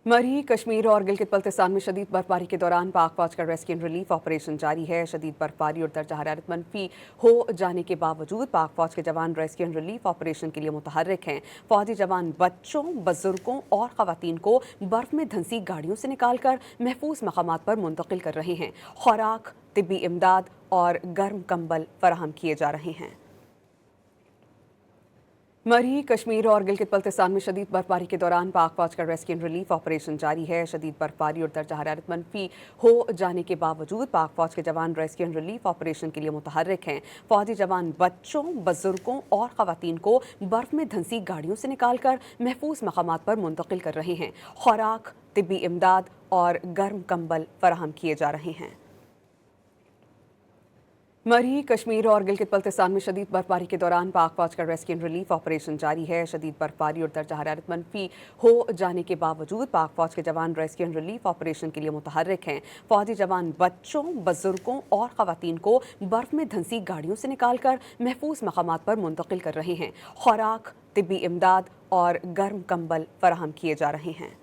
मरी कश्मीर और गिलगित बल्तिस्तान में शदीद बर्फबारी के दौरान पाक फौज का रेस्क्यू एंड रिलीफ ऑपरेशन जारी है। शदीद बर्फबारी और दर्जा हरारत मनफी हो जाने के बावजूद पाक फौज के जवान रेस्क्यू एंड रिलीफ ऑपरेशन के लिए मुतहर्रिक हैं। फौजी जवान बच्चों, बुजुर्गों और खवातीन को बर्फ में धंसी गाड़ियों से निकालकर महफूज मकामात पर मुंतकिल कर रहे हैं। खुराक, तिब्बी इमदाद और गर्म कंबल फराहम किए जा रहे हैं। मरी कश्मीर और गिलगित बल्तिस्तान में शदीद बर्फबारी के दौरान पाक फौज का रेस्क्यू एंड रिलीफ ऑपरेशन जारी है। शदीद बर्फबारी और दर्जा हरारत मनफी हो जाने के बावजूद पाक फौज के जवान रेस्क्यू एंड रिलीफ ऑपरेशन के लिए मुतहर्रिक हैं। फौजी जवान बच्चों, बुजुर्गों और खवातीन को बर्फ में धंसी गाड़ियों से निकालकर महफूज मकामात पर मुंतकिल कर रहे हैं। खुराक, तिब्बी इमदाद और गर्म कंबल फराहम किए जा रहे हैं। मरी कश्मीर और गिलगित बल्तिस्तान में शदीद बर्फबारी के दौरान पाक फौज का रेस्क्यू एंड रिलीफ ऑपरेशन जारी है। शदीद बर्फबारी और दर्जा हरारत मनफी हो जाने के बावजूद पाक फौज के जवान रेस्क्यू एंड रिलीफ ऑपरेशन के लिए मुतहर्रिक हैं। फौजी जवान बच्चों, बुजुर्गों और खवातीन को बर्फ में धंसी गाड़ियों से निकालकर महफूज मकामात पर मुंतकिल कर रहे हैं। खुराक, तिब्बी इमदाद और गर्म कंबल फराहम किए जा रहे हैं।